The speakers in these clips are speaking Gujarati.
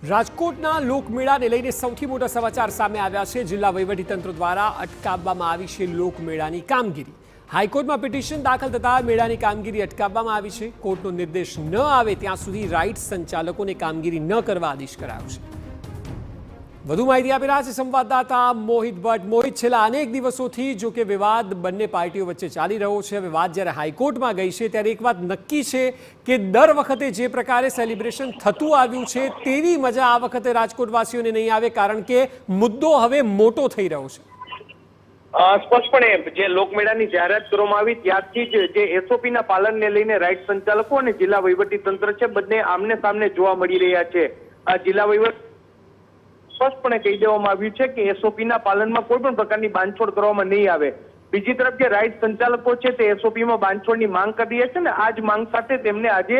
રાજકોટના લોકમેળાને લઈને સૌથી મોટા સમાચાર સામે આવ્યા છે। જિલ્લા વહીવટીતંત્ર દ્વારા અટકાવવામાં આવી છે લોકમેળાની કામગીરી। હાઈકોર્ટમાં પિટિશન દાખલ થતા મેળાની કામગીરી અટકાવવામાં આવી છે। કોર્ટનો નિર્દેશ ન આવે ત્યાં સુધી રાઇડ્સ સંચાલકોને કામગીરી ન કરવા આદેશ કરાયો છે। વધુ માહિતી આપી રહ્યા છે સંવાદદાતા મોહિત ભટ્ટ। મોહિત, છેલ્લા અનેક દિવસોથી જો કે વિવાદ બંને પાર્ટીઓ વચ્ચે ચાલી રહ્યો છે। હવે વાત જ્યારે હાઈકોર્ટમાં ગઈ છે ત્યારે એક વાત નક્કી છે કે દર વખતે જે પ્રકારે સેલિબ્રેશન થતું આવ્યું છે તેવી મજા આ વખતે રાજકોટવાસીઓને નહીં આવે, કારણ કે મુદ્દો હવે મોટો થઈ રહ્યો છે। સ્પષ્ટપણે જે લોકમેળાની જાહેરાત કરવામાં આવી ત્યારથી જ જે એસઓપીના પાલનને લઈને રાઇડ સંચાલકો અને જિલ્લા વહીવટીતંત્ર છે બંને આમને સામને જોવા મળી રહ્યા છે। જિલ્લા વહીવટ સ્પષ્ટપણે કહી દેવામાં આવ્યું છે કે એસઓપીના પાલનમાં કોઈ પણ પ્રકારની બાંધછોડ કરવામાં નહીં આવે। બીજી તરફ જે રાઇડ સંચાલકો છે તે એસઓપીમાં બાંધછોડની માંગ કરી રહ્યા છે ને આ જ માંગ સાથે તેમને આજે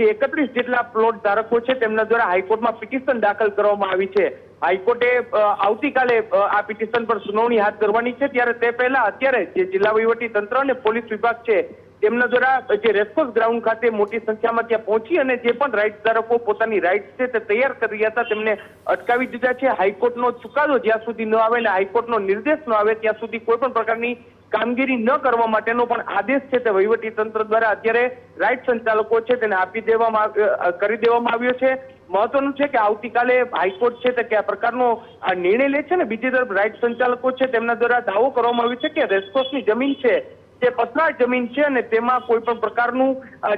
જે 31 જેટલા પ્લોટ ધારકો છે તેમના દ્વારા હાઈકોર્ટમાં પિટિશન દાખલ કરવામાં આવી છે। હાઈકોર્ટે આવતીકાલે આ પિટિશન પર સુનાવણી હાથ ધરવાની છે, ત્યારે તે પહેલા અત્યારે જે જિલ્લા વહીવટી તંત્ર અને પોલીસ વિભાગ છે તેમના દ્વારા જે રેસકોર્સ ગ્રાઉન્ડ ખાતે મોટી સંખ્યામાં ત્યાં પહોંચી અને જે પણ રાઇડ ધારકો પોતાની રાઇડ છે તે તૈયાર કરી રહ્યા હતા તેમને અટકાવી દીધા છે। હાઈકોર્ટનો ચુકાદો જ્યાં સુધી ન આવે અને હાઈકોર્ટનો નિર્દેશ ન આવે ત્યાં સુધી કોઈ પણ પ્રકારની કામગીરી ન કરવા માટેનો પણ આદેશ છે તે વહીવટી તંત્ર દ્વારા અત્યારે રાઇડ સંચાલકો છે તેને કરી દેવામાં આવ્યો છે। મહત્વનું છે કે આવતીકાલે હાઈકોર્ટ છે તે કયા પ્રકારનો નિર્ણય લે છે ને બીજી તરફ રાઇડ સંચાલકો છે તેમના દ્વારા દાવો કરવામાં આવ્યો છે કે રેસકોર્સની જમીન છે તે પસનાર જમીન છે અને તેમાં કોઈ પણ પ્રકારનું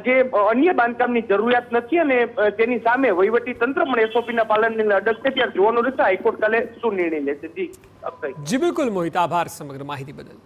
જે અન્ય બાંધકામની જરૂરિયાત નથી અને તેની સામે વહીવટી તંત્ર પણ એસઓપીના પાલનને અડગ છે। ત્યારે જોવાનું રહેશે હાઈકોર્ટ કાલે શું નિર્ણય લેશે। જી બિલકુલ મોહિત, આભાર સમગ્ર માહિતી બદલ।